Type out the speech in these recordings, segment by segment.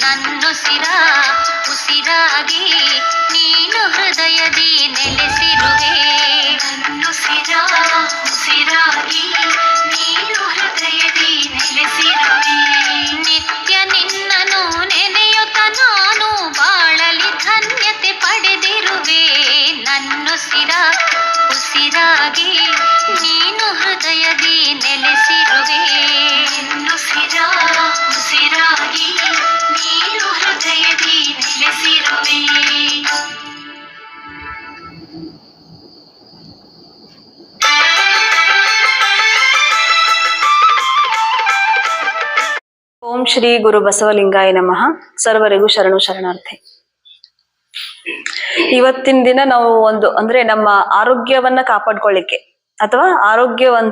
ನನ್ನುಸಿರ ಉಸಿರಾಗಿ ನೀನು ಹೃದಯದಿ ನೆಲೆಸಿರುವೆ. ನನ್ನುಸಿರ ಉಸಿರಾಗಿ ನೀನು ಹೃದಯದಿ ನೆಲೆಸಿರುವೆ. ನಿತ್ಯ ನಿನ್ನನು ನೆನೆಯುತ್ತ ನಾನು ಬಾಳಲಿ ಧನ್ಯತೆ ಪಡೆದಿರುವೆ. ನನ್ನುಸಿರ ಉಸಿರಾಗಿ ನೀನು ಹೃದಯದಿ ನೆಲೆಸಿರುವೆ. ನನ್ನುಸಿರ ಉಸಿರಾಗಿ ನೀನು ಹೃದಯದಿ ನೆಲೆಸಿರುವೆ. ಓಂ ಶ್ರೀ ಗುರು ಬಸವಲಿಂಗಾಯ ನಮಃ. ಸರ್ವರಿಗೂ ಶರಣು ಶರಣಾರ್ಥಿ. ಇವತ್ತಿನ ದಿನ ನಾವು ಅಂದ್ರೆ ನಮ್ಮ ಆರೋಗ್ಯವನ್ನ ಕಾಪಾಡ್ಕೊಳ್ಳಿಕ್ಕೆ ಅಥವಾ ಆರೋಗ್ಯವನ್ನ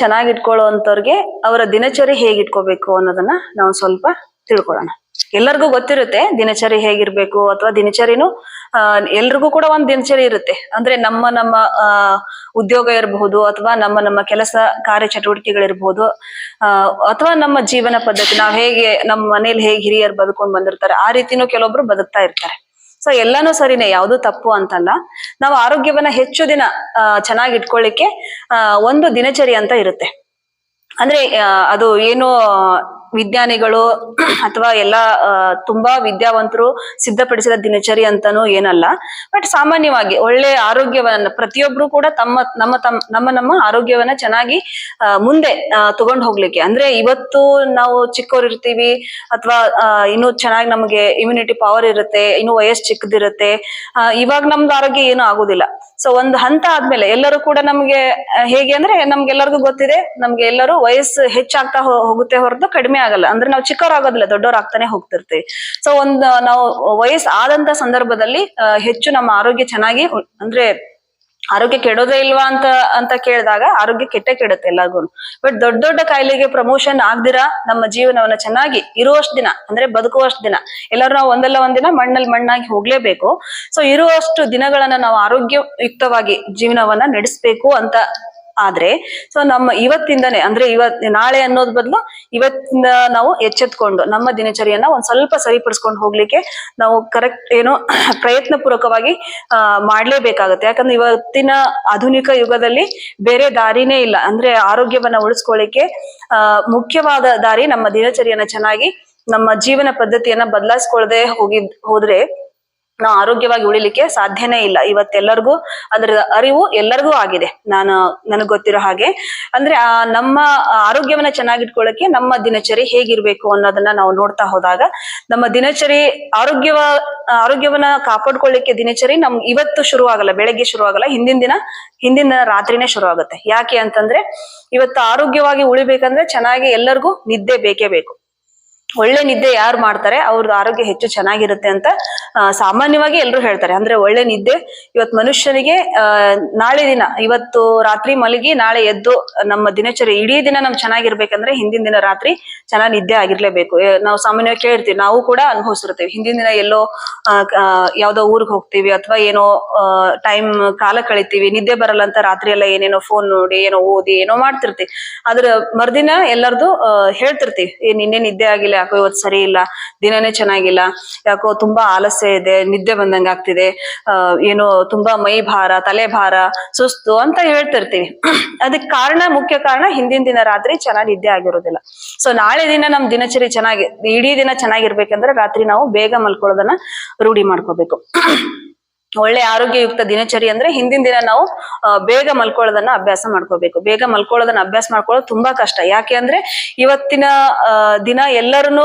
ಚೆನ್ನಾಗಿಟ್ಕೊಳ್ಳುವಂತವ್ರಿಗೆ ಅವರ ದಿನಚರಿ ಹೇಗಿಟ್ಕೋಬೇಕು ಅನ್ನೋದನ್ನ ನಾವು ಸ್ವಲ್ಪ ತಿಳ್ಕೊಳ್ಳೋಣ. ಎಲ್ಲರಿಗೂ ಗೊತ್ತಿರುತ್ತೆ ದಿನಚರಿ ಹೇಗಿರ್ಬೇಕು, ಅಥವಾ ದಿನಚರಿನೂ ಎಲ್ರಿಗೂ ಕೂಡ ಒಂದು ದಿನಚರಿ ಇರುತ್ತೆ. ಅಂದ್ರೆ ನಮ್ಮ ಉದ್ಯೋಗ ಇರಬಹುದು, ಅಥವಾ ನಮ್ಮ ಕೆಲಸ ಕಾರ್ಯ ಚಟುವಟಿಕೆಗಳಿರ್ಬಹುದು, ಅಥವಾ ನಮ್ಮ ಜೀವನ ಪದ್ಧತಿ, ನಾವ್ ಹೇಗೆ ನಮ್ಮ ಮನೇಲಿ ಹೇಗೆ ಹಿರಿಯರು ಬದುಕೊಂಡು ಬಂದಿರ್ತಾರೆ ಆ ರೀತಿನೂ ಕೆಲವೊಬ್ರು ಬದುಕ್ತಾ ಇರ್ತಾರೆ. ಸೊ ಎಲ್ಲಾನು ಸರಿನೇ, ಯಾವುದು ತಪ್ಪು ಅಂತಲ್ಲ. ನಾವು ಆರೋಗ್ಯವನ್ನ ಹೆಚ್ಚು ದಿನ ಚೆನ್ನಾಗಿ ಇಟ್ಕೊಳ್ಳಿಕ್ಕೆ ಒಂದು ದಿನಚರಿ ಅಂತ ಇರುತ್ತೆ. ಅಂದ್ರೆ ಅದು ಏನು ವಿಜ್ಞಾನಿಗಳು ಅಥವಾ ಎಲ್ಲ ತುಂಬಾ ವಿದ್ಯಾವಂತರು ಸಿದ್ಧಪಡಿಸಿದ ದಿನಚರಿ ಅಂತಾನೂ ಏನಲ್ಲ. ಬಟ್ ಸಾಮಾನ್ಯವಾಗಿ ಒಳ್ಳೆ ಆರೋಗ್ಯವನ್ನ ಪ್ರತಿಯೊಬ್ರು ಕೂಡ ನಮ್ಮ ಆರೋಗ್ಯವನ್ನ ಚೆನ್ನಾಗಿ ಮುಂದೆ ತಗೊಂಡು ಹೋಗ್ಲಿಕ್ಕೆ, ಅಂದ್ರೆ ಇವತ್ತು ನಾವು ಚಿಕ್ಕವರಿರ್ತೀವಿ ಅಥವಾ ಇನ್ನೂ ಚೆನ್ನಾಗಿ ನಮ್ಗೆ ಇಮ್ಯುನಿಟಿ ಪವರ್ ಇರುತ್ತೆ, ಇನ್ನು ವಯಸ್ಸು ಚಿಕ್ಕದಿರುತ್ತೆ, ಇವಾಗ ನಮ್ದು ಆರೋಗ್ಯ ಏನೂ ಆಗುದಿಲ್ಲ. ಸೊ ಒಂದು ಹಂತ ಆದ್ಮೇಲೆ ಎಲ್ಲರೂ ಕೂಡ ನಮ್ಗೆ ಹೇಗೆ ಅಂದ್ರೆ ನಮ್ಗೆಲ್ಲರಿಗೂ ಗೊತ್ತಿದೆ, ನಮ್ಗೆ ಎಲ್ಲರೂ ವಯಸ್ಸು ಹೆಚ್ಚಾಗ್ತಾ ಹೋಗುತ್ತೆ ಹೊರತು ಕಡಿಮೆ ಆಗಲ್ಲ. ಅಂದ್ರೆ ನಾವು ಚಿಕ್ಕವ್ರು ಆಗೋದಿಲ್ಲ, ದೊಡ್ಡವ್ರು ಆಗ್ತಾನೆ ಹೋಗ್ತಿರ್ತೀವಿ. ಸೊ ನಾವು ವಯಸ್ಸು ಆದಂತ ಸಂದರ್ಭದಲ್ಲಿ ಹೆಚ್ಚು ನಮ್ಮ ಆರೋಗ್ಯ ಚೆನ್ನಾಗಿ, ಅಂದ್ರೆ ಆರೋಗ್ಯ ಕೆಡೋದೇ ಇಲ್ವಾ ಅಂತ ಕೇಳಿದಾಗ ಆರೋಗ್ಯ ಕೆಡುತ್ತೆ ಎಲ್ಲರಿಗೂ. ಬಟ್ ದೊಡ್ಡ ಕಾಯಿಲೆಗೆ ಪ್ರಮೋಷನ್ ಆಗ್ದಿರಾ ನಮ್ಮ ಜೀವನವನ್ನ ಚೆನ್ನಾಗಿ ಇರುವಷ್ಟು ದಿನ, ಅಂದ್ರೆ ಬದುಕುವಷ್ಟು ದಿನ, ಎಲ್ಲರೂ ನಾವು ಒಂದಲ್ಲ ಒಂದಿನ ಮಣ್ಣಾಗಿ ಹೋಗ್ಲೇಬೇಕು. ಸೊ ಇರುವಷ್ಟು ದಿನಗಳನ್ನ ನಾವು ಆರೋಗ್ಯಯುಕ್ತವಾಗಿ ಜೀವನವನ್ನ ನಡೆಸ್ಬೇಕು ಅಂತ ಆದ್ರೆ, ಸೊ ನಮ್ಮ ಇವತ್ತಿಂದನೇ, ಅಂದ್ರೆ ನಾಳೆ ಅನ್ನೋದ್ ಬದಲು ಇವತ್ತಿಂದ ನಾವು ಎಚ್ಚೆತ್ಕೊಂಡು ನಮ್ಮ ದಿನಚರಿಯನ್ನ ಒಂದ್ ಸ್ವಲ್ಪ ಸರಿಪಡಿಸ್ಕೊಂಡು ಹೋಗ್ಲಿಕ್ಕೆ ನಾವು ಪ್ರಯತ್ನ ಪೂರ್ವಕವಾಗಿ ಮಾಡ್ಲೇಬೇಕಾಗತ್ತೆ. ಯಾಕಂದ್ರೆ ಇವತ್ತಿನ ಆಧುನಿಕ ಯುಗದಲ್ಲಿ ಬೇರೆ ದಾರಿನೇ ಇಲ್ಲ. ಅಂದ್ರೆ ಆರೋಗ್ಯವನ್ನ ಉಳಿಸ್ಕೊಳ್ಳಿಕ್ಕೆ ಮುಖ್ಯವಾದ ದಾರಿ ನಮ್ಮ ದಿನಚರಿಯನ್ನ ಚೆನ್ನಾಗಿ, ನಮ್ಮ ಜೀವನ ಪದ್ಧತಿಯನ್ನ ಬದಲಾಯಿಸ್ಕೊಳ್ಳದೆ ಹೋದ್ರೆ ನಾವು ಆರೋಗ್ಯವಾಗಿ ಉಳಿಲಿಕ್ಕೆ ಸಾಧ್ಯನೇ ಇಲ್ಲ. ಇವತ್ತೆಲ್ಲರಿಗೂ ಅದ್ರ ಅರಿವು ಎಲ್ಲರಿಗೂ ಆಗಿದೆ, ನನಗ್ ಗೊತ್ತಿರೋ ಹಾಗೆ. ಅಂದ್ರೆ ನಮ್ಮ ಆರೋಗ್ಯವನ್ನ ಚೆನ್ನಾಗಿಟ್ಕೊಳ್ಳಕ್ಕೆ ನಮ್ಮ ದಿನಚರಿ ಹೇಗಿರ್ಬೇಕು ಅನ್ನೋದನ್ನ ನಾವು ನೋಡ್ತಾ ಹೋದಾಗ, ನಮ್ಮ ದಿನಚರಿ ಆರೋಗ್ಯವನ್ನ ಕಾಪಾಡ್ಕೊಳ್ಳಿಕ್ಕೆ ದಿನಚರಿ ಇವತ್ತು ಶುರು ಆಗಲ್ಲ, ಬೆಳಗ್ಗೆ ಶುರು ಆಗಲ್ಲ, ಹಿಂದಿನ ರಾತ್ರಿನೇ ಶುರು ಆಗುತ್ತೆ. ಯಾಕೆ ಅಂತಂದ್ರೆ ಇವತ್ತು ಆರೋಗ್ಯವಾಗಿ ಉಳಿಬೇಕಂದ್ರೆ ಚೆನ್ನಾಗಿ ಎಲ್ಲರಿಗೂ ನಿದ್ದೆ ಬೇಕೇ ಬೇಕು. ಒಳ್ಳೆ ನಿದ್ದೆ ಯಾರು ಮಾಡ್ತಾರೆ ಅವ್ರದ್ದು ಆರೋಗ್ಯ ಹೆಚ್ಚು ಚೆನ್ನಾಗಿರುತ್ತೆ ಅಂತ ಸಾಮಾನ್ಯವಾಗಿ ಎಲ್ರು ಹೇಳ್ತಾರೆ. ಅಂದ್ರೆ ಒಳ್ಳೆ ನಿದ್ದೆ ಇವತ್ತು ಮನುಷ್ಯನಿಗೆ ನಾಳೆ ದಿನ, ಇವತ್ತು ರಾತ್ರಿ ಮಲಗಿ ನಾಳೆ ಎದ್ದು ನಮ್ಮ ದಿನಚರಿ ಇಡೀ ದಿನ ನಮ್ ಚೆನ್ನಾಗಿರ್ಬೇಕಂದ್ರೆ ಹಿಂದಿನ ದಿನ ರಾತ್ರಿ ಚೆನ್ನಾಗಿ ನಿದ್ದೆ ಆಗಿರ್ಲೇಬೇಕು. ನಾವು ಸಾಮಾನ್ಯವಾಗಿ ಕೇಳಿರ್ತೀವಿ, ನಾವು ಕೂಡ ಅನುಭವಿಸಿರ್ತೀವಿ. ಹಿಂದಿನ ದಿನ ಎಲ್ಲೋ ಯಾವ್ದೋ ಊರಿಗೆ ಹೋಗ್ತೀವಿ ಅಥವಾ ಏನೋ ಕಾಲ ಕಳಿತೀವಿ, ನಿದ್ದೆ ಬರಲ್ಲ ಅಂತ ರಾತ್ರಿ ಎಲ್ಲ ಏನೇನೋ ಫೋನ್ ನೋಡಿ, ಏನೋ ಓದಿ, ಏನೋ ಮಾಡ್ತಿರ್ತೀವಿ. ಅದ್ರ ಮರ್ದಿನ ಎಲ್ಲರದು ಹೇಳ್ತಿರ್ತೀವಿ, ನಿನ್ನೆ ನಿದ್ದೆ ಆಗಿಲ್ಲ, ಯಾಕೋ ಇವತ್ತು ಸರಿ ಇಲ್ಲ, ದಿನನೇ ಚೆನ್ನಾಗಿಲ್ಲ, ಯಾಕೋ ತುಂಬಾ ಆಲಸ್ಯ ಇದೆ, ನಿದ್ದೆ ಬಂದಂಗ ಆಗ್ತಿದೆ, ಏನೋ ತುಂಬಾ ಮೈ ಭಾರ, ತಲೆ ಭಾರ, ಸುಸ್ತು ಅಂತ ಹೇಳ್ತಿರ್ತೀವಿ. ಅದಕ್ಕೆ ಮುಖ್ಯ ಕಾರಣ ಹಿಂದಿನ ದಿನ ರಾತ್ರಿ ಚೆನ್ನಾಗಿ ನಿದ್ದೆ ಆಗಿರೋದಿಲ್ಲ. ಸೊ ನಾಳೆ ದಿನ ನಮ್ ದಿನಚರಿ ಇಡೀ ದಿನ ಚೆನ್ನಾಗಿರ್ಬೇಕಂದ್ರೆ ರಾತ್ರಿ ನಾವು ಬೇಗ ಮಲ್ಕೊಳ್ಳೋದನ್ನ ರೂಢಿ ಮಾಡ್ಕೋಬೇಕು. ಒಳ್ಳೆ ಆರೋಗ್ಯಯುಕ್ತ ದಿನಚರಿ ಅಂದ್ರೆ ಹಿಂದಿನ ದಿನ ನಾವು ಬೇಗ ಮಲ್ಕೊಳ್ಳೋದನ್ನ ಅಭ್ಯಾಸ ಮಾಡ್ಕೋಬೇಕು. ಬೇಗ ಮಲ್ಕೊಳ್ಳೋದನ್ನ ಅಭ್ಯಾಸ ಮಾಡ್ಕೊಳ್ಳೋದು ತುಂಬಾ ಕಷ್ಟ. ಯಾಕೆ ಅಂದ್ರೆ ಇವತ್ತಿನ ದಿನ ಎಲ್ಲರನ್ನೂ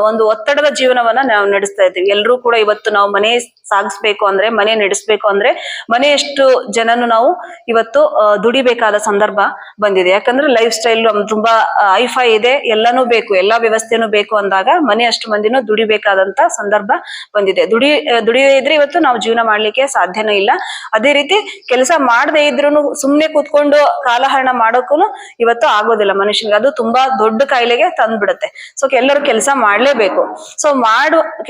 ಒಂದು ಒತ್ತಡದ ಜೀವನವನ್ನ ನಾವು ನಡೆಸ್ತಾ ಇದ್ದೀವಿ. ಎಲ್ಲರೂ ಕೂಡ ಇವತ್ತು ನಾವು ಮನೆ ಸಾಗಿಸ್ಬೇಕು ಅಂದ್ರೆ, ಮನೆ ನಡೆಸ್ಬೇಕು ಅಂದ್ರೆ ಮನೆಯಷ್ಟು ಜನನು ನಾವು ಇವತ್ತು ದುಡಿಬೇಕಾದ ಸಂದರ್ಭ ಬಂದಿದೆ. ಯಾಕಂದ್ರೆ ಲೈಫ್ ಸ್ಟೈಲ್ ತುಂಬಾ ಐಫೈ ಇದೆ, ಎಲ್ಲಾನು ಬೇಕು, ಎಲ್ಲಾ ವ್ಯವಸ್ಥೆನೂ ಬೇಕು ಅಂದಾಗ ಮನೆಯಷ್ಟು ಮಂದಿನೂ ದುಡಿಬೇಕಾದಂತ ಸಂದರ್ಭ ಬಂದಿದೆ. ದುಡಿಯದೇ ಇದ್ರೆ ಇವತ್ತು ನಾವು ಜೀವನ ಮಾಡ್ಲಿಕ್ಕೆ ಸಾಧ್ಯನೇ ಇಲ್ಲ. ಅದೇ ರೀತಿ ಕೆಲಸ ಮಾಡದೇ ಇದ್ರು ಸುಮ್ನೆ ಕೂತ್ಕೊಂಡು ಕಾಲಹರಣ ಮಾಡೋಕ್ಕೂ ಇವತ್ತು ಆಗೋದಿಲ್ಲ ಮನುಷ್ಯನಿಗೆ. ಅದು ತುಂಬಾ ದೊಡ್ಡ ಕಾಯಿಲೆಗೆ ತಂದ್ಬಿಡುತ್ತೆ. ಸೊ ಎಲ್ಲರೂ ಕೆಲಸ ಮಾಡ್ಲೇಬೇಕು. ಸೊ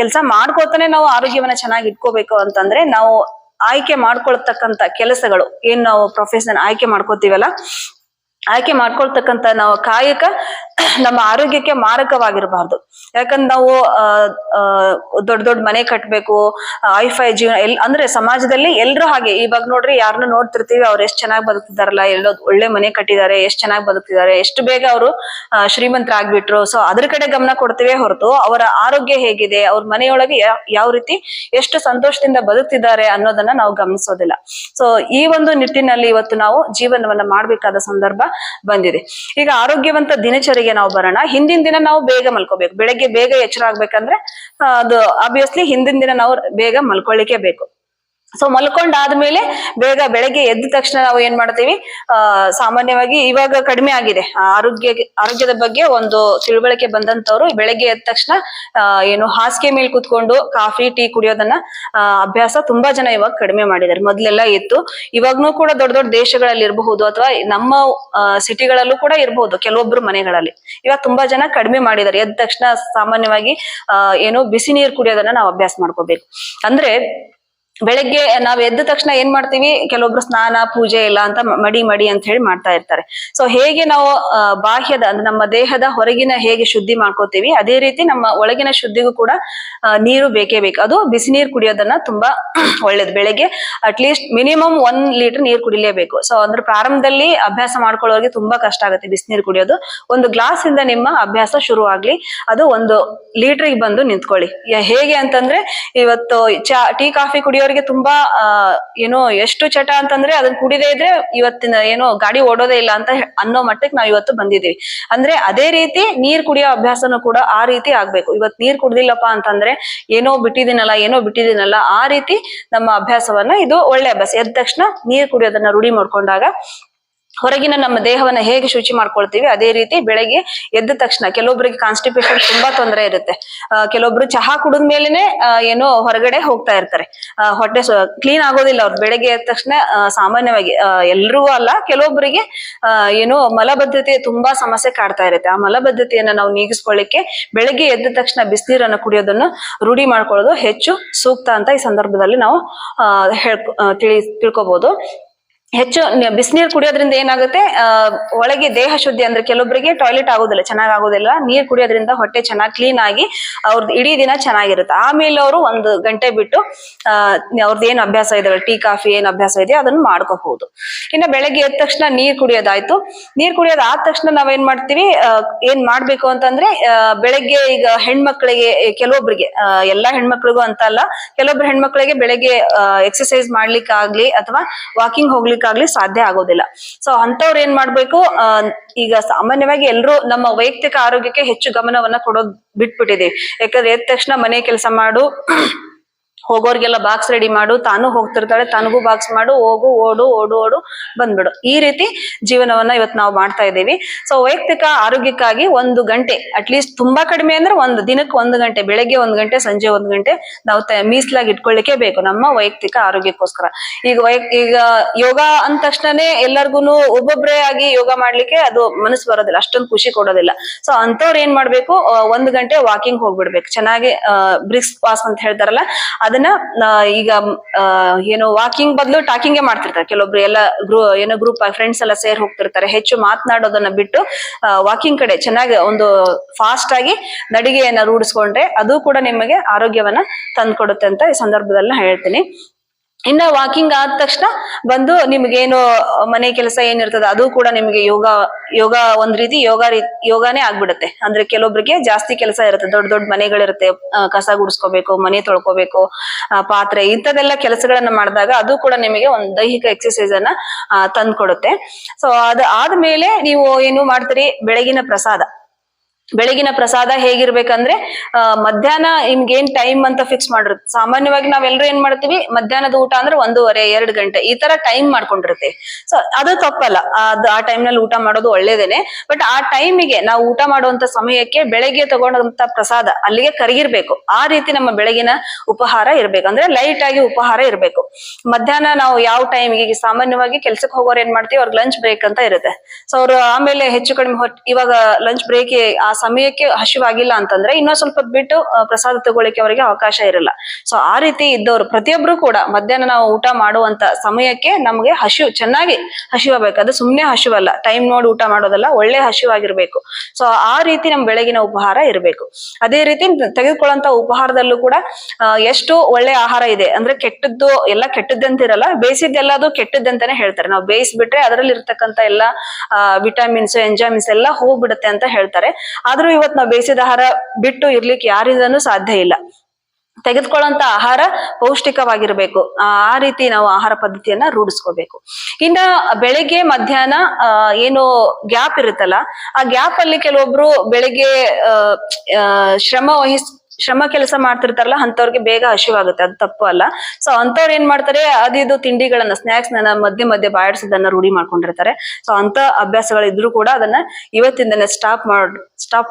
ಕೆಲಸ ಮಾಡ್ಕೋತಾನೆ ನಾವು ಆರೋಗ್ಯವನ್ನ ಚೆನ್ನಾಗಿ ಇಟ್ಕೋಬೇಕು ಅಂತಂದ್ರೆ ನಾವು ಆಯ್ಕೆ ಮಾಡ್ಕೊಳ್ತಕ್ಕಂತ ಕೆಲಸಗಳು ಏನ್ ನಾವು ಪ್ರೊಫೆಷನ್ ಆಯ್ಕೆ ಮಾಡ್ಕೋತೀವಲ್ಲ, ಆಯ್ಕೆ ಮಾಡ್ಕೊಳ್ತಕ್ಕಂತ ನಾವು ಕಾಯಕ ನಮ್ಮ ಆರೋಗ್ಯಕ್ಕೆ ಮಾರಕವಾಗಿರಬಾರ್ದು. ಯಾಕಂದ್ರೆ ನಾವು ದೊಡ್ಡ ದೊಡ್ಡ ಮನೆ ಕಟ್ಬೇಕು, ಐಫೈ ಜೀವನ ಅಂದ್ರೆ ಸಮಾಜದಲ್ಲಿ ಎಲ್ರು ಹಾಗೆ. ಇವಾಗ ನೋಡ್ರಿ, ಯಾರನ್ನ ನೋಡ್ತಿರ್ತೀವಿ, ಅವ್ರು ಎಷ್ಟ್ ಚೆನ್ನಾಗಿ ಬದುಕ್ತಿದಾರಲ್ಲ, ಎಲ್ಲೋ ಒಳ್ಳೆ ಮನೆ ಕಟ್ಟಿದ್ದಾರೆ, ಎಷ್ಟ್ ಚೆನ್ನಾಗಿ ಬದುಕ್ತಿದ್ದಾರೆ, ಎಷ್ಟು ಬೇಗ ಅವರು ಶ್ರೀಮಂತರಾಗ್ಬಿಟ್ರು. ಸೊ ಅದ್ರ ಕಡೆ ಗಮನ ಕೊಡ್ತೀವಿ ಹೊರತು ಅವರ ಆರೋಗ್ಯ ಹೇಗಿದೆ, ಅವ್ರ ಮನೆಯೊಳಗೆ ಯಾವ ರೀತಿ ಎಷ್ಟು ಸಂತೋಷದಿಂದ ಬದುಕ್ತಿದ್ದಾರೆ ಅನ್ನೋದನ್ನ ನಾವು ಗಮನಿಸೋದಿಲ್ಲ. ಸೊ ಈ ಒಂದು ನಿಟ್ಟಿನಲ್ಲಿ ಇವತ್ತು ನಾವು ಜೀವನವನ್ನ ಮಾಡ್ಬೇಕಾದ ಸಂದರ್ಭ ಬಂದಿದೆ. ಈಗ ಆರೋಗ್ಯವಂತ ದಿನಚರಿಗೆ ನಾವು ಬರೋಣ. ಹಿಂದಿನ ದಿನ ನಾವು ಬೇಗ ಮಲ್ಕೋಬೇಕು. ಬೆಳಗ್ಗೆ ಬೇಗ ಎಚ್ಚರ ಆಗ್ಬೇಕಂದ್ರೆ ಅದು ಆಬ್ವಿಯಸ್ಲಿ ಹಿಂದಿನ ದಿನ ನಾವು ಬೇಗ ಮಲ್ಕೊಳ್ಳಿಕ್ಕೆ ಬೇಕು. ಸೊ ಮಲ್ಕೊಂಡಾದ್ಮೇಲೆ ಬೆಳಗ್ಗೆ ಎದ್ದ ತಕ್ಷಣ ನಾವು ಏನ್ ಮಾಡ್ತೀವಿ, ಸಾಮಾನ್ಯವಾಗಿ ಇವಾಗ ಕಡಿಮೆ ಆಗಿದೆ ಆರೋಗ್ಯದ ಬಗ್ಗೆ ಒಂದು ತಿಳುವಳಿಕೆ ಬಂದಂತವ್ರು ಬೆಳಗ್ಗೆ ಎದ್ದ ತಕ್ಷಣ ಹಾಸಿಗೆ ಮೇಲೆ ಕುತ್ಕೊಂಡು ಕಾಫಿ ಟೀ ಕುಡಿಯೋದನ್ನ ಅಭ್ಯಾಸ ತುಂಬಾ ಜನ ಇವಾಗ ಕಡಿಮೆ ಮಾಡಿದ್ದಾರೆ. ಮೊದ್ಲೆಲ್ಲ ಇತ್ತು, ಇವಾಗ್ನೂ ಕೂಡ ದೊಡ್ಡ ದೊಡ್ಡ ದೇಶಗಳಲ್ಲಿ ಇರಬಹುದು ಅಥವಾ ನಮ್ಮ ಸಿಟಿಗಳಲ್ಲೂ ಕೂಡ ಇರಬಹುದು ಕೆಲವೊಬ್ರು ಮನೆಗಳಲ್ಲಿ. ಇವಾಗ ತುಂಬಾ ಜನ ಕಡಿಮೆ ಮಾಡಿದ್ದಾರೆ. ಎದ್ದ ತಕ್ಷಣ ಸಾಮಾನ್ಯವಾಗಿ ಬಿಸಿ ನೀರು ಕುಡಿಯೋದನ್ನ ನಾವು ಅಭ್ಯಾಸ ಮಾಡ್ಕೋಬೇಕು. ಅಂದ್ರೆ ಬೆಳಗ್ಗೆ ನಾವ್ ಎದ್ದ ತಕ್ಷಣ ಏನ್ ಮಾಡ್ತೀವಿ, ಕೆಲವೊಬ್ರು ಸ್ನಾನ ಪೂಜೆ ಇಲ್ಲ ಅಂತ ಮಡಿ ಅಂತ ಹೇಳಿ ಮಾಡ್ತಾ ಇರ್ತಾರೆ. ಸೊ ಹೇಗೆ ನಾವು ಬಾಹ್ಯದ ಅಂದ್ರೆ ನಮ್ಮ ದೇಹದ ಹೊರಗಿನ ಹೇಗೆ ಶುದ್ಧಿ ಮಾಡ್ಕೋತೀವಿ, ಅದೇ ರೀತಿ ನಮ್ಮ ಒಳಗಿನ ಶುದ್ಧಿಗೂ ಕೂಡ ನೀರು ಬೇಕೇ ಬೇಕು. ಅದು ಬಿಸಿ ನೀರು ಕುಡಿಯೋದನ್ನ ತುಂಬಾ ಒಳ್ಳೇದು. ಬೆಳಗ್ಗೆ ಅಟ್ಲೀಸ್ಟ್ ಮಿನಿಮಮ್ 1 ಲೀಟರ್ ನೀರು ಕುಡಿಲೇಬೇಕು. ಸೊ ಅಂದ್ರೆ ಪ್ರಾರಂಭದಲ್ಲಿ ಅಭ್ಯಾಸ ಮಾಡ್ಕೊಳ್ಳೋರಿಗೆ ತುಂಬಾ ಕಷ್ಟ ಆಗುತ್ತೆ ಬಿಸಿನೀರು ಕುಡಿಯೋದು. 1 ಗ್ಲಾಸ್ ಇಂದ ನಿಮ್ಮ ಅಭ್ಯಾಸ ಶುರು ಆಗ್ಲಿ, ಅದು 1 ಲೀಟರ್ಗೆ ಬಂದು ನಿಂತ್ಕೊಳ್ಳಿ. ಹೇಗೆ ಅಂತಂದ್ರೆ, ಇವತ್ತು ಟೀ ಕಾಫಿ ಕುಡಿಯೋರಿಗೆ ತುಂಬಾ ಎಷ್ಟು ಚಟ ಅಂತಂದ್ರೆ ಅದನ್ನ ಕುಡಿದೇ ಇದ್ರೆ ಇವತ್ತಿನ ಗಾಡಿ ಓಡೋದೇ ಇಲ್ಲ ಅಂತ ಅನ್ನೋ ಮಟ್ಟಕ್ಕೆ ನಾವ್ ಇವತ್ತು ಬಂದಿದೀವಿ. ಅಂದ್ರೆ ಅದೇ ರೀತಿ ನೀರ್ ಕುಡಿಯೋ ಅಭ್ಯಾಸನೂ ಕೂಡ ಆ ರೀತಿ ಆಗ್ಬೇಕು. ಇವತ್ ನೀರ್ ಕುಡ್ದಿಲ್ಲಪ್ಪ ಅಂತಂದ್ರೆ ಏನೋ ಬಿಟ್ಟಿದ್ದೀನಲ್ಲ ಆ ರೀತಿ ನಮ್ಮ ಅಭ್ಯಾಸವನ್ನ, ಇದು ಒಳ್ಳೆ ಅಭ್ಯಾಸ. ಎದ್ದ ತಕ್ಷಣ ನೀರ್ ಕುಡಿಯೋದನ್ನ ರೂಢಿ ಮಾಡ್ಕೊಂಡಾಗ ಹೊರಗಿನ ನಮ್ಮ ದೇಹವನ್ನ ಹೇಗೆ ಶುಚಿ ಮಾಡ್ಕೊಳ್ತೀವಿ ಅದೇ ರೀತಿ ಬೆಳಗ್ಗೆ ಎದ್ದ ತಕ್ಷಣ. ಕೆಲವೊಬ್ಬರಿಗೆ ಕಾನ್ಸ್ಟಿಪೇಷನ್ ತುಂಬಾ ತೊಂದರೆ ಇರುತ್ತೆ. ಕೆಲವೊಬ್ರು ಚಹಾ ಕುಡಿದ್ಮೇಲೆನೆ ಹೊರಗಡೆ ಹೋಗ್ತಾ ಇರ್ತಾರೆ, ಹೊಟ್ಟೆ ಕ್ಲೀನ್ ಆಗೋದಿಲ್ಲ ಅವ್ರು ಬೆಳಗ್ಗೆ ಎದ್ದ ತಕ್ಷಣ. ಸಾಮಾನ್ಯವಾಗಿ ಎಲ್ರಿಗೂ ಅಲ್ಲ, ಕೆಲವೊಬ್ಬರಿಗೆ ಮಲಬದ್ಧತೆ ತುಂಬಾ ಸಮಸ್ಯೆ ಕಾಡ್ತಾ ಇರುತ್ತೆ. ಆ ಮಲಬದ್ಧತೆಯನ್ನ ನಾವು ನೀಗಿಸ್ಕೊಳ್ಳಿಕ್ಕೆ ಬೆಳಗ್ಗೆ ಎದ್ದ ತಕ್ಷಣ ಬಿಸಿನೀರನ್ನು ಕುಡಿಯೋದನ್ನು ರೂಢಿ ಮಾಡ್ಕೊಳ್ಳೋದು ಹೆಚ್ಚು ಸೂಕ್ತ ಅಂತ ಈ ಸಂದರ್ಭದಲ್ಲಿ ನಾವು ತಿಳ್ಕೊಬಹುದು. ಹೆಚ್ಚು ಬಿಸಿನೀರು ಕುಡಿಯೋದ್ರಿಂದ ಏನಾಗುತ್ತೆ, ಒಳಗೆ ದೇಹ ಶುದ್ಧಿ ಅಂದ್ರೆ ಕೆಲವೊಬ್ಬರಿಗೆ ಟಾಯ್ಲೆಟ್ ಆಗೋದಿಲ್ಲ, ಚೆನ್ನಾಗ್ ಆಗೋದಿಲ್ಲ. ನೀರ್ ಕುಡಿಯೋದ್ರಿಂದ ಹೊಟ್ಟೆ ಚೆನ್ನಾಗಿ ಕ್ಲೀನ್ ಆಗಿ ಅವ್ರದ್ದು ಇಡೀ ದಿನ ಚೆನ್ನಾಗಿರುತ್ತೆ. ಆಮೇಲೆ ಅವರು 1 ಗಂಟೆ ಬಿಟ್ಟು ಅವ್ರದ್ದು ಏನ್ ಅಭ್ಯಾಸ ಇದೆ, ಟೀ ಕಾಫಿ ಏನ್ ಅಭ್ಯಾಸ ಇದೆ ಅದನ್ನ ಮಾಡ್ಕೋಬಹುದು. ಇನ್ನು ಬೆಳಗ್ಗೆ ಎದ್ದ ತಕ್ಷಣ ನೀರ್ ಕುಡಿಯೋದಾಯ್ತು. ನೀರ್ ಕುಡಿಯೋದಾದ ತಕ್ಷಣ ನಾವೇನ್ ಮಾಡ್ತೀವಿ, ಏನ್ ಮಾಡ್ಬೇಕು ಅಂತಂದ್ರೆ, ಬೆಳಗ್ಗೆ ಈಗ ಹೆಣ್ಮಕ್ಳಿಗೆ, ಕೆಲವೊಬ್ರಿಗೆ, ಎಲ್ಲಾ ಹೆಣ್ಮಕ್ಳಿಗೂ ಅಂತ ಅಲ್ಲ, ಕೆಲವೊಬ್ರು ಹೆಣ್ಮಕ್ಳಿಗೆ ಬೆಳಗ್ಗೆ ಎಕ್ಸರ್ಸೈಸ್ ಮಾಡ್ಲಿಕ್ಕಾಗ್ಲಿ ಅಥವಾ ವಾಕಿಂಗ್ ಹೋಗ್ಲಿಕ್ಕೆ ಸಾಧ್ಯ ಆಗೋದಿಲ್ಲ. ಸೊ ಅಂತವ್ರು ಏನ್ ಮಾಡ್ಬೇಕು, ಈಗ ಸಾಮಾನ್ಯವಾಗಿ ಎಲ್ರು ನಮ್ಮ ವೈಯಕ್ತಿಕ ಆರೋಗ್ಯಕ್ಕೆ ಹೆಚ್ಚು ಗಮನವನ್ನ ಕೊಡೋದು ಬಿಟ್ಬಿಟ್ಟಿದೀವಿ. ಯಾಕಂದ್ರೆ ಎದ್ದ ತಕ್ಷಣ ಮನೆ ಕೆಲಸ ಮಾಡು, ಹೋಗೋರ್ಗೆಲ್ಲ ಬಾಕ್ಸ್ ರೆಡಿ ಮಾಡು, ತಾನು ಹೋಗ್ತಿರ್ತಾಳೆ ತಾನಗೂ ಬಾಕ್ಸ್ ಮಾಡು, ಹೋಗು ಓಡು ಬಂದ್ಬಿಡು, ಈ ರೀತಿ ಜೀವನವನ್ನ ಇವತ್ತು ನಾವು ಮಾಡ್ತಾ ಇದ್ದೀವಿ. ಸೊ ವೈಯಕ್ತಿಕ ಆರೋಗ್ಯಕ್ಕಾಗಿ 1 ಗಂಟೆ ಅಟ್ಲೀಸ್ಟ್, ತುಂಬಾ ಕಡಿಮೆ ಅಂದ್ರೆ ದಿನಕ್ಕೆ 1 ಗಂಟೆ, ಬೆಳಗ್ಗೆ 1 ಗಂಟೆ, ಸಂಜೆ 1 ಗಂಟೆ ನಾವು ಮೀಸಲಾಗಿ ಇಟ್ಕೊಳ್ಳಿಕ್ಕೆ ಬೇಕು ನಮ್ಮ ವೈಯಕ್ತಿಕ ಆರೋಗ್ಯಕ್ಕೋಸ್ಕರ. ಈಗ ಯೋಗ ಅಂದ ತಕ್ಷಣನೇ ಎಲ್ಲರಿಗೂನು ಒಬ್ಬೊಬ್ಬರೇ ಆಗಿ ಯೋಗ ಮಾಡ್ಲಿಕ್ಕೆ ಅದು ಮನಸ್ಸು ಬರೋದಿಲ್ಲ, ಅಷ್ಟೊಂದು ಖುಷಿ ಕೊಡೋದಿಲ್ಲ. ಸೊ ಅಂತವ್ರು ಏನ್ ಮಾಡ್ಬೇಕು, 1 ಗಂಟೆ ವಾಕಿಂಗ್ ಹೋಗ್ಬಿಡ್ಬೇಕು. ಚೆನ್ನಾಗಿ ಬ್ರಿಸ್ಕ್ ವಾಕ್ ಅಂತ ಹೇಳ್ತಾರಲ್ಲ, ಅದನ್ನ ಈಗ ವಾಕಿಂಗ್ ಬದಲು ಟಾಕಿಂಗೇ ಮಾಡ್ತಿರ್ತಾರೆ ಕೆಲವೊಬ್ರು. ಎಲ್ಲ ಗ್ರೂಪ್ ಫ್ರೆಂಡ್ಸ್ ಎಲ್ಲ ಸೇರ್ ಹೋಗ್ತಿರ್ತಾರೆ. ಹೆಚ್ಚು ಮಾತನಾಡೋದನ್ನ ಬಿಟ್ಟು ವಾಕಿಂಗ್ ಕಡೆ ಚೆನ್ನಾಗಿ ಒಂದು ಫಾಸ್ಟ್ ಆಗಿ ನಡಿಗೆಯನ್ನ ರೂಢಿಸ್ಕೊಂಡ್ರೆ ಅದು ಕೂಡ ನಿಮಗೆ ಆರೋಗ್ಯವನ್ನ ತಂದ್ಕೊಡುತ್ತೆ ಅಂತ ಈ ಸಂದರ್ಭದಲ್ಲಿ ಹೇಳ್ತೀನಿ. ಇನ್ನ ವಾಕಿಂಗ್ ಆದ ತಕ್ಷಣ ಬಂದು ನಿಮ್ಗೇನು ಮನೆ ಕೆಲಸ ಏನಿರ್ತದೆ ಅದು ಕೂಡ ನಿಮ್ಗೆ ಯೋಗ ಒಂದ್ ರೀತಿ ಯೋಗಾನೇ ಆಗ್ಬಿಡುತ್ತೆ. ಅಂದ್ರೆ ಕೆಲವೊಬ್ರಿಗೆ ಜಾಸ್ತಿ ಕೆಲಸ ಇರುತ್ತೆ, ದೊಡ್ಡ ಮನೆಗಳಿರುತ್ತೆ, ಕಸ ಗುಡಿಸ್ಕೋಬೇಕು, ಮನೆ ತೊಳ್ಕೋಬೇಕು, ಪಾತ್ರೆ, ಇಂಥದೆಲ್ಲ ಕೆಲಸಗಳನ್ನ ಮಾಡಿದಾಗ ಅದು ಕೂಡ ನಿಮಗೆ ಒಂದು ದೈಹಿಕ ಎಕ್ಸರ್ಸೈಸ್ ಅನ್ನ ತಂದ್ಕೊಡುತ್ತೆ. ಸೊ ಆದ್ಮೇಲೆ ನೀವು ಏನು ಮಾಡ್ತೀರಿ, ಬೆಳಗಿನ ಪ್ರಸಾದ ಹೇಗಿರ್ಬೇಕಂದ್ರೆ, ಮಧ್ಯಾಹ್ನ ನಿಮ್ಗೆ ಏನ್ ಟೈಮ್ ಅಂತ ಫಿಕ್ಸ್ ಮಾಡಿರುತ್ತೆ. ಸಾಮಾನ್ಯವಾಗಿ ನಾವೆಲ್ಲರೂ ಏನ್ ಮಾಡ್ತೀವಿ, ಮಧ್ಯಾಹ್ನದ ಊಟ ಅಂದ್ರೆ 1:30-2 ಗಂಟೆ ಈ ತರ ಟೈಮ್ ಮಾಡ್ಕೊಂಡಿರ್ತೀವಿ. ಸೊ ಅದು ತಪ್ಪಲ್ಲ, ಆ ಟೈಮ್ ನಲ್ಲಿ ಊಟ ಮಾಡೋದು ಒಳ್ಳೇದೇನೆ. ಬಟ್ ಆ ಟೈಮಿಗೆ ನಾವು ಊಟ ಮಾಡುವಂತ ಸಮಯಕ್ಕೆ ಬೆಳಗ್ಗೆ ತಗೊಂಡಂತ ಪ್ರಸಾದ ಅಲ್ಲಿಗೆ ಕರಗಿರ್ಬೇಕು. ಆ ರೀತಿ ನಮ್ಮ ಬೆಳಗಿನ ಉಪಹಾರ ಇರ್ಬೇಕು, ಅಂದ್ರೆ ಲೈಟ್ ಆಗಿ ಉಪಹಾರ ಇರ್ಬೇಕು. ಮಧ್ಯಾಹ್ನ ನಾವು ಯಾವ ಟೈಮಿಗೆ, ಸಾಮಾನ್ಯವಾಗಿ ಕೆಲ್ಸಕ್ಕೆ ಹೋಗೋರು ಏನ್ ಮಾಡ್ತೀವಿ, ಅವ್ರಿಗೆ ಲಂಚ್ ಬ್ರೇಕ್ ಅಂತ ಇರುತ್ತೆ. ಸೊ ಅವ್ರು ಆಮೇಲೆ ಹೆಚ್ಚು ಕಡಿಮೆ ಇವಾಗ ಲಂಚ್ ಬ್ರೇಕ್ ಆ ಸಮಯಕ್ಕೆ ಹಸಿವಾಗಿಲ್ಲ ಅಂತಂದ್ರೆ ಇನ್ನೊಂದ್ ಸ್ವಲ್ಪ ಹೊತ್ತು ಬಿಟ್ಟು ಪ್ರಸಾದ ತಗೊಳ್ಳಿಕ್ಕೆ ಅವರಿಗೆ ಅವಕಾಶ ಇರಲ್ಲ. ಸೊ ಆ ರೀತಿ ಇದ್ದವರು ಪ್ರತಿಯೊಬ್ರು ಕೂಡ ಮಧ್ಯಾಹ್ನ ನಾವು ಊಟ ಮಾಡುವಂತ ಸಮಯಕ್ಕೆ ನಮ್ಗೆ ಚೆನ್ನಾಗಿ ಹಸಿವಾಗಬೇಕು. ಅದು ಸುಮ್ನೆ ಹಸಿವಲ್ಲ, ಟೈಮ್ ನೋಡಿ ಊಟ ಮಾಡೋದಲ್ಲ, ಒಳ್ಳೆ ಹಸಿವಾಗಿರ್ಬೇಕು. ಸೊ ಆ ರೀತಿ ನಮ್ ಬೆಳಗಿನ ಉಪಹಾರ ಇರಬೇಕು. ಅದೇ ರೀತಿ ತೆಗೆದುಕೊಳ್ಳುವಂತ ಉಪಹಾರದಲ್ಲೂ ಕೂಡ ಎಷ್ಟು ಒಳ್ಳೆ ಆಹಾರ ಇದೆ ಅಂದ್ರೆ ಕೆಟ್ಟದ್ದು ಎಲ್ಲ ಕೆಟ್ಟದ್ದಂತಿರಲ್ಲ, ಬೇಯಿಸಿದ್ದೆಲ್ಲ ಅದು ಕೆಟ್ಟದ್ದಂತಾನೆ ಹೇಳ್ತಾರೆ. ನಾವು ಬೇಯಿಸ್ಬಿಟ್ರೆ ಅದರಲ್ಲಿ ಇರ್ತಕ್ಕಂಥ ಎಲ್ಲ ವಿಟಮಿನ್ಸ್ ಎಂಜೈಮ್ಸ್ ಎಲ್ಲ ಹೋಗ್ಬಿಡುತ್ತೆ ಅಂತ ಹೇಳ್ತಾರೆ. ಆದ್ರೂ ಇವತ್ತು ನಾವು ಬೇಯಿಸಿದ ಆಹಾರ ಬಿಟ್ಟು ಇರ್ಲಿಕ್ಕೆ ಯಾರಿಂದನೂ ಸಾಧ್ಯ ಇಲ್ಲ. ತೆಗೆದುಕೊಳ್ಳುವಂತ ಆಹಾರ ಪೌಷ್ಟಿಕವಾಗಿರ್ಬೇಕು. ಆ ರೀತಿ ನಾವು ಆಹಾರ ಪದ್ಧತಿಯನ್ನ ರೂಢಿಸ್ಕೋಬೇಕು. ಇನ್ನ ಬೆಳಿಗ್ಗೆ ಮಧ್ಯಾಹ್ನ ಏನು ಗ್ಯಾಪ್ ಇರುತ್ತಲ್ಲ, ಆ ಗ್ಯಾಪ್ ಅಲ್ಲಿ ಕೆಲವೊಬ್ರು ಬೆಳಿಗ್ಗೆ ಶ್ರಮ ಕೆಲಸ ಮಾಡ್ತಿರ್ತಾರಲ್ಲ, ಅಂತವ್ರಿಗೆ ಬೇಗ ಹಸಿವಾಗುತ್ತೆ, ಅದು ತಪ್ಪು ಅಲ್ಲ. ಸೊ ಅಂತವ್ರು ಏನ್ ಮಾಡ್ತಾರೆ, ಅದಿದು ತಿಂಡಿಗಳನ್ನ ಸ್ನಾಕ್ಸ್ ಮಧ್ಯೆ ಮಧ್ಯೆ ಬಾಯಿಸೋದನ್ನ ರೂಢಿ ಮಾಡ್ಕೊಂಡಿರ್ತಾರೆ. ಸೊ ಅಂತ ಅಭ್ಯಾಸಗಳಿದ್ರು ಕೂಡ ಅದನ್ನ ಇವತ್ತಿಂದನೇ ಸ್ಟಾಪ್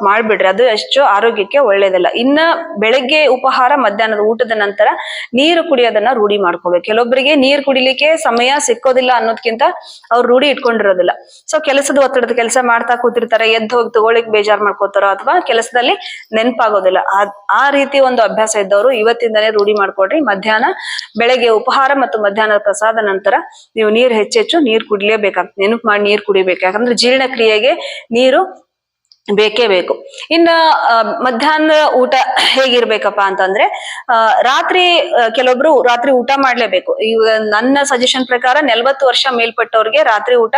ಮಾಡ್ಬಿಡ್ರಿ, ಅದು ಎಷ್ಟು ಆರೋಗ್ಯಕ್ಕೆ ಒಳ್ಳೇದಲ್ಲ. ಇನ್ನ ಬೆಳಗ್ಗೆ ಉಪಹಾರ, ಮಧ್ಯಾಹ್ನದ ಊಟದ ನಂತರ ನೀರು ಕುಡಿಯೋದನ್ನ ರೂಢಿ ಮಾಡ್ಕೋಬೇಕು. ಕೆಲವೊಬ್ಬರಿಗೆ ನೀರು ಕುಡಿಲಿಕ್ಕೆ ಸಮಯ ಸಿಕ್ಕೋದಿಲ್ಲ ಅನ್ನೋದಕ್ಕಿಂತ ಅವ್ರು ರೂಢಿ ಇಟ್ಕೊಂಡಿರೋದಿಲ್ಲ. ಸೊ ಕೆಲಸದ ಒತ್ತಡದ ಕೆಲಸ ಮಾಡ್ತಾ ಕೂತಿರ್ತಾರೆ, ಎದ್ದು ಹೋಗಿ ತಗೊಳ್ಳಿಕ್ ಬೇಜಾರ್ ಮಾಡ್ಕೋತಾರೋ ಅಥವಾ ಕೆಲಸದಲ್ಲಿ ನೆನಪಾಗೋದಿಲ್ಲ. ಆ ರೀತಿ ಒಂದು ಅಭ್ಯಾಸ ಇದ್ದವರು ಇವತ್ತಿಂದನೇ ರೂಢಿ ಮಾಡ್ಕೊಡ್ರಿ. ಬೆಳಗ್ಗೆ ಉಪಹಾರ ಮತ್ತು ಮಧ್ಯಾಹ್ನದ ಪ್ರಸಾದ ನಂತರ ನೀವು ನೀರು ಹೆಚ್ಚೆಚ್ಚು ನೀರು ಕುಡಿಲೇಬೇಕಾಗ್ತದೆ. ನೆನಪು ಮಾಡಿ ನೀರು ಕುಡಿಬೇಕು, ಯಾಕಂದ್ರೆ ಜೀರ್ಣಕ್ರಿಯೆಗೆ ನೀರು ಬೇಕೇ ಬೇಕು. ಇನ್ನ ಮಧ್ಯಾಹ್ನ ಊಟ ಹೇಗಿರ್ಬೇಕಪ್ಪ ಅಂತಂದ್ರೆ, ರಾತ್ರಿ ಕೆಲವೊಬ್ರು ರಾತ್ರಿ ಊಟ ಮಾಡ್ಲೇಬೇಕು. ಈಗ ನನ್ನ ಸಜೆಷನ್ ಪ್ರಕಾರ 40 ವರ್ಷ ಮೇಲ್ಪಟ್ಟವ್ರಿಗೆ ರಾತ್ರಿ ಊಟ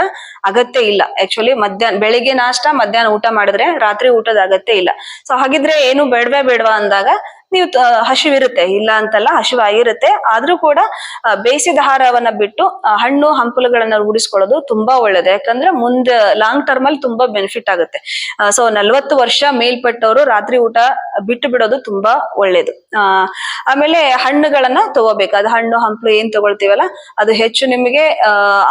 ಅಗತ್ಯ ಇಲ್ಲ. ಆಕ್ಚುಲಿ ಬೆಳಿಗ್ಗೆ ನಾಷ್ಟ, ಮಧ್ಯಾಹ್ನ ಊಟ ಮಾಡಿದ್ರೆ ರಾತ್ರಿ ಊಟದ ಅಗತ್ಯ ಇಲ್ಲ. ಸೊ ಹಾಗಿದ್ರೆ ಏನು ಬೇಡವಾ ಅಂದಾಗ ನೀವು ಹಸಿವಿರುತ್ತೆ, ಇಲ್ಲ ಅಂತಲ್ಲ, ಹಸಿವಾಗಿರುತ್ತೆ. ಆದ್ರೂ ಕೂಡ ಬೇಯಿಸಿದ ಆಹಾರವನ್ನ ಬಿಟ್ಟು ಹಣ್ಣು ಹಂಪಲುಗಳನ್ನ ರೂಢಿಸ್ಕೊಳ್ಳೋದು ತುಂಬಾ ಒಳ್ಳೇದು. ಯಾಕಂದ್ರೆ ಮುಂದೆ ಲಾಂಗ್ ಟರ್ಮ್ ಅಲ್ಲಿ ತುಂಬಾ ಬೆನಿಫಿಟ್ ಆಗುತ್ತೆ. ಸೊ 40 ವರ್ಷ ಮೇಲ್ಪಟ್ಟವರು ರಾತ್ರಿ ಊಟ ಬಿಟ್ಟು ಬಿಡೋದು ತುಂಬಾ ಒಳ್ಳೇದು. ಆಮೇಲೆ ಹಣ್ಣುಗಳನ್ನ ತಗೋಬೇಕು. ಅದು ಹಣ್ಣು ಹಂಪಲು ಏನ್ ತಗೊಳ್ತೀವಲ್ಲ, ಅದು ಹೆಚ್ಚು ನಿಮಗೆ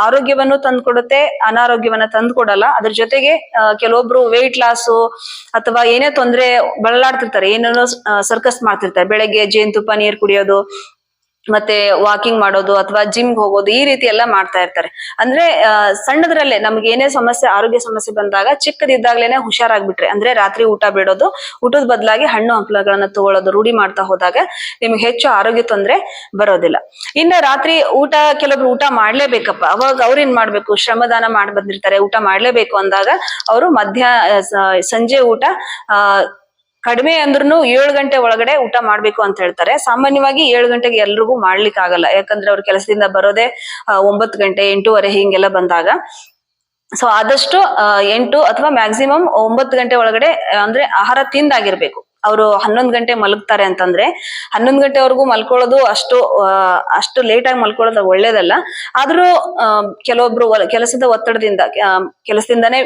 ಆರೋಗ್ಯವನ್ನು ತಂದ್ಕೊಡುತ್ತೆ, ಅನಾರೋಗ್ಯವನ್ನ ತಂದ್ಕೊಡಲ್ಲ. ಅದ್ರ ಜೊತೆಗೆ ಕೆಲವೊಬ್ರು ವೆಯ್ಟ್ ಲಾಸು ಅಥವಾ ಏನೇ ತೊಂದ್ರೆ ಬಳಲಾಡ್ತಿರ್ತಾರೆ, ಏನೇನೋ ಸರ್ಕಸ್ ಮಾಡ್ತಿರ್ತಾರೆ. ಬೆಳಗ್ಗೆ ಜೇನುತುಪ್ಪ ನೀರು ಕುಡಿಯೋದು, ಮತ್ತೆ ವಾಕಿಂಗ್ ಮಾಡೋದು ಅಥವಾ ಜಿಮ್ಗೆ ಹೋಗೋದು, ಈ ರೀತಿ ಎಲ್ಲ ಮಾಡ್ತಾ ಇರ್ತಾರೆ. ಅಂದ್ರೆ ಸಣ್ಣದ್ರಲ್ಲೇ ನಮ್ಗೆ ಏನೇ ಆರೋಗ್ಯ ಸಮಸ್ಯೆ ಬಂದಾಗ ಚಿಕ್ಕದಿದ್ದಾಗ್ಲೇನೆ ಹುಷಾರಾಗ್ಬಿಟ್ರೆ, ಅಂದ್ರೆ ರಾತ್ರಿ ಊಟ ಬಿಡೋದು, ಊಟದ ಬದಲಾಗಿ ಹಣ್ಣು ಹಂಪಲುಗಳನ್ನ ತಗೊಳ್ಳೋದು ರೂಢಿ ಮಾಡ್ತಾ ಹೋದಾಗ ನಿಮ್ಗೆ ಹೆಚ್ಚು ಆರೋಗ್ಯ ತೊಂದ್ರೆ ಬರೋದಿಲ್ಲ. ಇನ್ನ ರಾತ್ರಿ ಊಟ ಕೆಲವೊಬ್ರು ಊಟ ಮಾಡ್ಲೇಬೇಕಪ್ಪ, ಅವಾಗ ಅವ್ರು ಏನ್ ಮಾಡ್ಬೇಕು, ಶ್ರಮದಾನ ಮಾಡಿ ಬಂದಿರ್ತಾರೆ, ಊಟ ಮಾಡ್ಲೇಬೇಕು ಅಂದಾಗ ಅವರು ಸಂಜೆ ಊಟ ಕಡಿಮೆ ಅಂದ್ರೂ 7 ಗಂಟೆ ಒಳಗಡೆ ಊಟ ಮಾಡ್ಬೇಕು ಅಂತ ಹೇಳ್ತಾರೆ. ಸಾಮಾನ್ಯವಾಗಿ 7 ಗಂಟೆಗೆ ಎಲ್ರಿಗೂ ಮಾಡ್ಲಿಕ್ಕೆ ಆಗಲ್ಲ, ಯಾಕಂದ್ರೆ ಅವ್ರ ಕೆಲಸದಿಂದ ಬರೋದೇ 9 ಗಂಟೆ 8:30 ಹಿಂಗೆಲ್ಲ ಬಂದಾಗ. ಸೊ ಆದಷ್ಟು 8 ಅಥವಾ ಮ್ಯಾಕ್ಸಿಮಮ್ 9 ಗಂಟೆ ಒಳಗಡೆ ಅಂದ್ರೆ ಆಹಾರ ತಿಂದಾಗಿರ್ಬೇಕು. ಅವರು 11 ಗಂಟೆ ಮಲಗ್ತಾರೆ ಅಂತಂದ್ರೆ 11 ಗಂಟೆವರೆಗೂ ಮಲ್ಕೊಳ್ಳೋದು ಅಷ್ಟು ಲೇಟ್ ಆಗಿ ಮಲ್ಕೊಳ್ಳೋದು ಒಳ್ಳೇದಲ್ಲ. ಆದ್ರೂ ಕೆಲವೊಬ್ರು ಕೆಲಸದ ಒತ್ತಡದಿಂದ ಕೆಲಸದಿಂದಾನೇ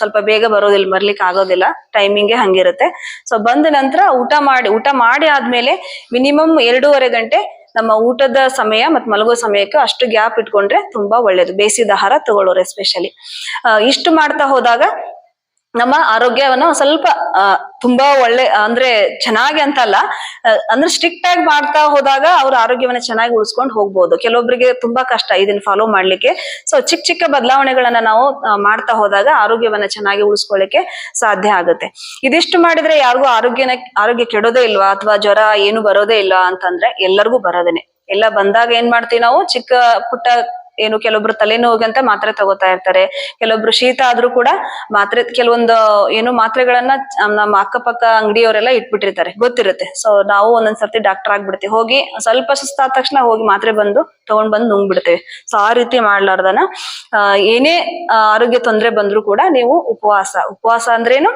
ಸ್ವಲ್ಪ ಬೇಗ ಬರ್ಲಿಕ್ಕೆ ಆಗೋದಿಲ್ಲ, ಟೈಮಿಂಗ್ಗೆ ಹಂಗಿರುತ್ತೆ. ಸೊ ಬಂದ ನಂತರ ಊಟ ಮಾಡಿ ಆದ್ಮೇಲೆ ಮಿನಿಮಮ್ 2.5 ಗಂಟೆ ನಮ್ಮ ಊಟದ ಸಮಯ ಮತ್ತು ಮಲಗೋ ಸಮಯಕ್ಕೆ ಅಷ್ಟು ಗ್ಯಾಪ್ ಇಟ್ಕೊಂಡ್ರೆ ತುಂಬಾ ಒಳ್ಳೇದು, ಬೇಯಿಸಿದ ಆಹಾರ ತಗೊಳ್ಳೋರು ಎಸ್ಪೆಷಲಿ. ಇಷ್ಟು ಮಾಡ್ತಾ ಹೋದಾಗ ನಮ್ಮ ಆರೋಗ್ಯವನ್ನ ಸ್ವಲ್ಪ ತುಂಬಾ ಒಳ್ಳೆ ಅಂದ್ರೆ ಚೆನ್ನಾಗಿ ಅಂತಲ್ಲ, ಅಂದ್ರೆ ಸ್ಟ್ರಿಕ್ಟ್ ಆಗಿ ಮಾಡ್ತಾ ಹೋದಾಗ ಅವ್ರ ಆರೋಗ್ಯವನ್ನ ಚೆನ್ನಾಗಿ ಉಳಿಸ್ಕೊಂಡು ಹೋಗ್ಬೋದು. ಕೆಲವೊಬ್ಬರಿಗೆ ತುಂಬಾ ಕಷ್ಟ ಇದನ್ನ ಫಾಲೋ ಮಾಡ್ಲಿಕ್ಕೆ. ಸೊ ಚಿಕ್ಕ ಬದಲಾವಣೆಗಳನ್ನ ನಾವು ಮಾಡ್ತಾ ಹೋದಾಗ ಆರೋಗ್ಯವನ್ನ ಚೆನ್ನಾಗಿ ಉಳಿಸ್ಕೊಳ್ಳಿಕ್ಕೆ ಸಾಧ್ಯ ಆಗುತ್ತೆ. ಇದಿಷ್ಟು ಮಾಡಿದ್ರೆ ಯಾರಿಗೂ ಆರೋಗ್ಯ ಕೆಡೋದೇ ಇಲ್ವಾ ಅಥವಾ ಜ್ವರ ಏನು ಬರೋದೇ ಇಲ್ಲ ಅಂತಂದ್ರೆ ಎಲ್ಲರಿಗೂ ಬರೋದೇನೆ. ಎಲ್ಲ ಬಂದಾಗ ಏನ್ ಮಾಡ್ತೀವಿ ನಾವು, ಚಿಕ್ಕ ಪುಟ್ಟ ಏನು ಕೆಲವೊಬ್ರು ತಲೆನೋವಿಗಂತ ಮಾತ್ರೆ ತಗೋತಾ ಇರ್ತಾರೆ, ಕೆಲವೊಬ್ರು ಶೀತ ಆದ್ರೂ ಕೂಡ ಕೆಲವೊಂದು ಏನು ಮಾತ್ರೆಗಳನ್ನ ನಮ್ಮ ಅಕ್ಕಪಕ್ಕ ಅಂಗಡಿಯವರೆಲ್ಲ ಇಟ್ಬಿಟ್ಟಿರ್ತಾರೆ, ಗೊತ್ತಿರುತ್ತೆ. ಸೊ ನಾವು ಒಂದೊಂದ್ಸರ್ತಿ ಡಾಕ್ಟರ್ ಆಗ್ಬಿಡ್ತೀವಿ, ಹೋಗಿ ಸ್ವಲ್ಪ ಸುಸ್ತಾದ ತಕ್ಷಣ ಹೋಗಿ ಮಾತ್ರೆ ತಗೊಂಡ್ ಬಂದು ನುಂಗ್ಬಿಡ್ತೇವೆ. ಸೊ ಆ ರೀತಿ ಮಾಡ್ಲಾರ್ದನ ಏನೇ ಆರೋಗ್ಯ ತೊಂದ್ರೆ ಬಂದ್ರು ಕೂಡ ನೀವು ಉಪವಾಸ ಅಂದ್ರೇನು,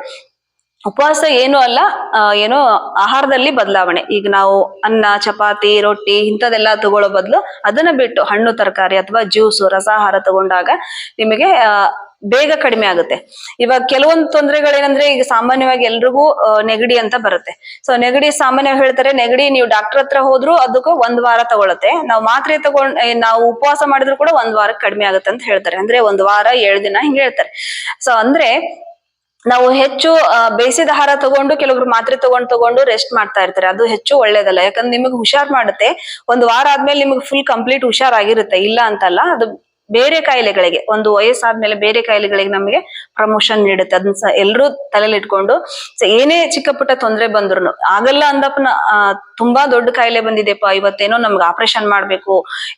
ಉಪವಾಸ ಏನು ಅಲ್ಲ, ಏನೋ ಆಹಾರದಲ್ಲಿ ಬದಲಾವಣೆ. ಈಗ ನಾವು ಅನ್ನ ಚಪಾತಿ ರೊಟ್ಟಿ ಇಂಥದೆಲ್ಲ ತಗೊಳ್ಳೋ ಬದಲು ಅದನ್ನ ಬಿಟ್ಟು ಹಣ್ಣು ತರಕಾರಿ ಅಥವಾ ಜ್ಯೂಸು ರಸಾಹಾರ ತಗೊಂಡಾಗ ನಿಮಗೆ ಬೇಗ ಕಡಿಮೆ ಆಗುತ್ತೆ. ಇವಾಗ ಕೆಲವೊಂದು ತೊಂದರೆಗಳೇನಂದ್ರೆ, ಈಗ ಸಾಮಾನ್ಯವಾಗಿ ಎಲ್ರಿಗೂ ನೆಗಡಿ ಅಂತ ಬರುತ್ತೆ. ಸೊ ನೆಗಡಿ ಸಾಮಾನ್ಯವಾಗಿ ಹೇಳ್ತಾರೆ, ನೆಗಡಿ ನೀವು ಡಾಕ್ಟರ್ ಹತ್ರ ಹೋದ್ರು ಅದಕ್ಕೂ 1 ವಾರ ತಗೊಳತ್ತೆ, ನಾವು ಮಾತ್ರೆ ನಾವು ಉಪವಾಸ ಮಾಡಿದ್ರು ಕೂಡ 1 ವಾರಕ್ಕೆ ಕಡಿಮೆ ಆಗುತ್ತೆ ಅಂತ ಹೇಳ್ತಾರೆ. ಅಂದ್ರೆ 1 ವಾರ 7 ದಿನ ಹಿಂಗೆ ಹೇಳ್ತಾರೆ. ಸೊ ಅಂದ್ರೆ ನಾವು ಹೆಚ್ಚು ಬೇಯಿಸಿದ ಆಹಾರ ತಗೊಂಡು ಕೆಲವೊಬ್ರು ಮಾತ್ರೆ ತಗೊಂಡು ರೆಸ್ಟ್ ಮಾಡ್ತಾ ಇರ್ತಾರೆ, ಅದು ಹೆಚ್ಚು ಒಳ್ಳೇದಲ್ಲ. ಯಾಕಂದ್ರೆ ನಿಮಗೆ ಹುಷಾರ್ ಮಾಡುತ್ತೆ, 1 ವಾರ ಆದ್ಮೇಲೆ ನಿಮಗೆ ಫುಲ್ ಕಂಪ್ಲೀಟ್ ಹುಷಾರಾಗಿರುತ್ತೆ, ಇಲ್ಲ ಅಂತಲ್ಲ. ಅದು ಬೇರೆ ಕಾಯಿಲೆಗಳಿಗೆ, ಒಂದು ವಯಸ್ಸಾದ್ಮೇಲೆ ಬೇರೆ ಕಾಯಿಲೆಗಳಿಗೆ ನಮಗೆ ಪ್ರಮೋಷನ್ ನೀಡುತ್ತೆ. ಅದನ್ನ ಸಹ ಎಲ್ಲರೂ ತಲೆಯಲ್ಲಿ ಇಟ್ಕೊಂಡು ಏನೇ ಚಿಕ್ಕ ಪುಟ್ಟ ತೊಂದರೆ ಬಂದ್ರು ಆಗಲ್ಲ ಅಂದಪ್ಪನ ತುಂಬಾ ದೊಡ್ಡ ಕಾಯಿಲೆ ಬಂದಿದೆಪ್ಪ, ಇವತ್ತೇನೋ ನಮ್ಗೆ ಆಪರೇಷನ್ ಮಾಡ್ಬೇಕು,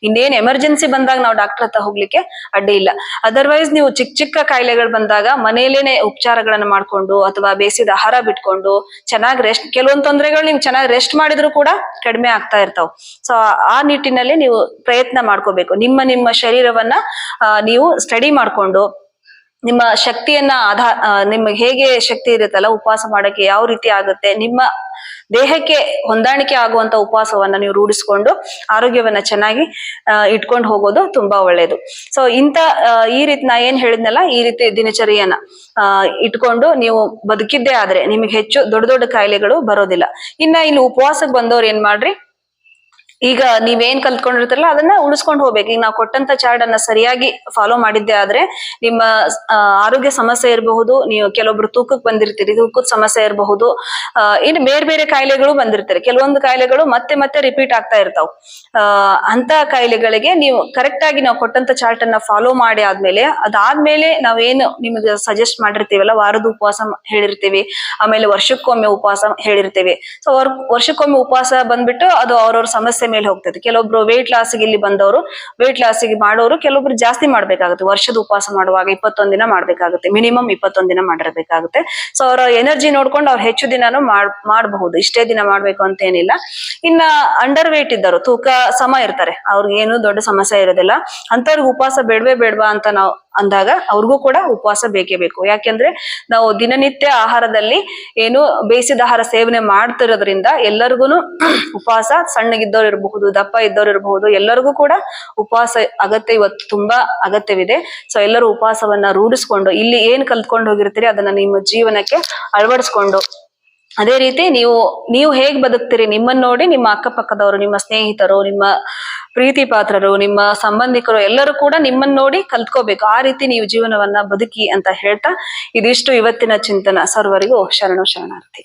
ಇನ್ನೇನ್ ಎಮರ್ಜೆನ್ಸಿ ಬಂದಾಗ ನಾವು ಡಾಕ್ಟರ್ ಹತ್ರ ಹೋಗ್ಲಿಕ್ಕೆ ಅಡ್ಡಿ ಇಲ್ಲ. ಅದರ್ವೈಸ್ ನೀವು ಚಿಕ್ಕ ಚಿಕ್ಕ ಕಾಯಿಲೆಗಳು ಬಂದಾಗ ಮನೆಯಲ್ಲೇನೆ ಉಪಚಾರಗಳನ್ನ ಮಾಡ್ಕೊಂಡು ಅಥವಾ ಬೇಯಿಸಿದ ಆಹಾರ ಬಿಟ್ಕೊಂಡು ಚೆನ್ನಾಗಿ ರೆಸ್ಟ್, ಕೆಲವೊಂದು ತೊಂದರೆಗಳು ನೀವು ಚೆನ್ನಾಗಿ ರೆಸ್ಟ್ ಮಾಡಿದ್ರು ಕೂಡ ಕಡಿಮೆ ಆಗ್ತಾ ಇರ್ತಾವ. ಸೊ ಆ ನಿಟ್ಟಿನಲ್ಲಿ ನೀವು ಪ್ರಯತ್ನ ಮಾಡ್ಕೋಬೇಕು. ನಿಮ್ಮ ಶರೀರವನ್ನ ನೀವು ಸ್ಟಡಿ ಮಾಡ್ಕೊಂಡು ನಿಮ್ಮ ಶಕ್ತಿಯನ್ನ ನಿಮ್ಗೆ ಹೇಗೆ ಶಕ್ತಿ ಇರುತ್ತಲ್ಲ ಉಪವಾಸ ಮಾಡಕ್ಕೆ ಯಾವ ರೀತಿ ಆಗುತ್ತೆ, ನಿಮ್ಮ ದೇಹಕ್ಕೆ ಹೊಂದಾಣಿಕೆ ಆಗುವಂತ ಉಪವಾಸವನ್ನ ನೀವು ರೂಢಿಸ್ಕೊಂಡು ಆರೋಗ್ಯವನ್ನ ಚೆನ್ನಾಗಿ ಇಟ್ಕೊಂಡು ಹೋಗೋದು ತುಂಬಾ ಒಳ್ಳೇದು. ಸೊ ಈ ರೀತಿ ನಾ ಏನ್ ಹೇಳಿದ್ನಲ್ಲ, ಈ ರೀತಿ ದಿನಚರಿಯನ್ನ ಇಟ್ಕೊಂಡು ನೀವು ಬದುಕಿದ್ದೇ ಆದ್ರೆ ನಿಮಗೆ ಹೆಚ್ಚು ದೊಡ್ಡ ದೊಡ್ಡ ಕಾಯಿಲೆಗಳು ಬರೋದಿಲ್ಲ. ಇಲ್ಲಿ ಉಪವಾಸಕ್ಕೆ ಬಂದವ್ರು ಏನ್ ಮಾಡ್ರಿ, ಈಗ ನೀವೇನ್ ಕಲ್ತ್ಕೊಂಡಿರ್ತಾರಲ್ಲ ಅದನ್ನ ಉಳಿಸ್ಕೊಂಡು ಹೋಗ್ಬೇಕು. ಈಗ ನಾವು ಕೊಟ್ಟಂತ ಚಾರ್ಟ್ ಅನ್ನ ಸರಿಯಾಗಿ ಫಾಲೋ ಮಾಡಿದ್ದೆ ಆದ್ರೆ ನಿಮ್ಮ ಆರೋಗ್ಯ ಸಮಸ್ಯೆ ಇರಬಹುದು, ನೀವು ಕೆಲವೊಬ್ರು ತೂಕಕ್ಕೆ ಬಂದಿರ್ತೀರಿ, ತೂಕದ ಸಮಸ್ಯೆ ಇರಬಹುದು, ಇನ್ನು ಬೇರೆ ಬೇರೆ ಕಾಯಿಲೆಗಳು ಬಂದಿರ್ತಾರೆ. ಕೆಲವೊಂದು ಕಾಯಿಲೆಗಳು ಮತ್ತೆ ಮತ್ತೆ ರಿಪೀಟ್ ಆಗ್ತಾ ಇರ್ತಾವ. ಅಂತ ಕಾಯಿಲೆಗಳಿಗೆ ನೀವು ಕರೆಕ್ಟ್ ಆಗಿ ನಾವು ಕೊಟ್ಟಂತ ಚಾರ್ಟ್ ಅನ್ನ ಫಾಲೋ ಮಾಡಿ ಅದಾದ್ಮೇಲೆ ನಾವೇನು ನಿಮಗೆ ಸಜೆಸ್ಟ್ ಮಾಡಿರ್ತೀವಲ್ಲ, ವಾರದ ಉಪವಾಸ ಹೇಳಿರ್ತೀವಿ, ಆಮೇಲೆ ವರ್ಷಕ್ಕೊಮ್ಮೆ ಉಪವಾಸ ಹೇಳಿರ್ತೀವಿ. ಸೊ ವರ್ಷಕ್ಕೊಮ್ಮೆ ಉಪವಾಸ ಬಂದ್ಬಿಟ್ಟು ಅದು ಅವ್ರವ್ರ ಸಮಸ್ಯೆ ಮೇಲೆ ಹೋಗ್ತದೆ. ಕೆಲವೊಬ್ರು ವೇಟ್ ಲಾಸ್ಗೆ ಇಲ್ಲಿ ಬಂದವರು ವೇಟ್ ಲಾಸ್ಗೆ ಮಾಡೋರು, ಕೆಲವೊಬ್ರು ಜಾಸ್ತಿ ಮಾಡ್ಬೇಕಾಗುತ್ತೆ. ವರ್ಷದ ಉಪವಾಸ ಮಾಡುವಾಗ 21 ದಿನ ಮಾಡ್ಬೇಕಾಗುತ್ತೆ, ಮಿನಿಮಮ್ 21 ದಿನ ಮಾಡಿರ್ಬೇಕಾಗುತ್ತೆ. ಸೊ ಅವರ ಎನರ್ಜಿ ನೋಡ್ಕೊಂಡು ಅವ್ರು ಹೆಚ್ಚು ದಿನಾನು ಮಾಡಬಹುದು, ಇಷ್ಟೇ ದಿನ ಮಾಡ್ಬೇಕು ಅಂತ ಏನಿಲ್ಲ. ಇನ್ನ ಅಂಡರ್ ವೇಟ್ ಇದ್ದರು, ತೂಕ ಸಮ ಇರ್ತಾರೆ, ಅವ್ರಿಗೆ ಏನು ದೊಡ್ಡ ಸಮಸ್ಯೆ ಇರೋದಿಲ್ಲ. ಅಂತವ್ರಿಗೆ ಉಪವಾಸ ಬೇಡವಾ ಅಂತ ನಾವು ಅಂದಾಗ ಅವ್ರಿಗೂ ಕೂಡ ಉಪವಾಸ ಬೇಕೇ ಬೇಕು. ಯಾಕೆಂದ್ರೆ ನಾವು ದಿನನಿತ್ಯ ಆಹಾರದಲ್ಲಿ ಏನು ಬೇಯಿಸಿದ ಆಹಾರ ಸೇವನೆ ಮಾಡ್ತಿರೋದ್ರಿಂದ ಎಲ್ಲರಿಗೂ ಉಪವಾಸ, ಸಣ್ಣಗಿದ್ದವ್ರು ಇರಬಹುದು, ದಪ್ಪ ಇದ್ದವ್ರು ಇರಬಹುದು, ಎಲ್ಲರಿಗೂ ಕೂಡ ಉಪವಾಸ ಅಗತ್ಯ ಇವತ್ತು ತುಂಬಾ ಅಗತ್ಯವಿದೆ. ಸೊ ಎಲ್ಲರೂ ಉಪವಾಸವನ್ನ ರೂಢಿಸ್ಕೊಂಡು ಇಲ್ಲಿ ಏನ್ ಕಲ್ತ್ಕೊಂಡು ಹೋಗಿರ್ತೀರಿ ಅದನ್ನ ನಿಮ್ಮ ಜೀವನಕ್ಕೆ ಅಳವಡಿಸ್ಕೊಂಡು, ಅದೇ ರೀತಿ ನೀವು ಹೇಗ್ ಬದುಕ್ತೀರಿ ನಿಮ್ಮನ್ನ ನೋಡಿ ನಿಮ್ಮ ಅಕ್ಕಪಕ್ಕದವರು, ನಿಮ್ಮ ಸ್ನೇಹಿತರು, ನಿಮ್ಮ ಪ್ರೀತಿ ಪಾತ್ರರು, ನಿಮ್ಮ ಸಂಬಂಧಿಕರು ಎಲ್ಲರೂ ಕೂಡ ನಿಮ್ಮನ್ನ ನೋಡಿ ಕಲ್ತ್ಕೋಬೇಕು. ಆ ರೀತಿ ನೀವು ಜೀವನವನ್ನ ಬದುಕಿ ಅಂತ ಹೇಳ್ತಾ ಇದಿಷ್ಟು ಇವತ್ತಿನ ಚಿಂತನ. ಸರ್ವರಿಗೂ ಶರಣಾರ್ಥಿ.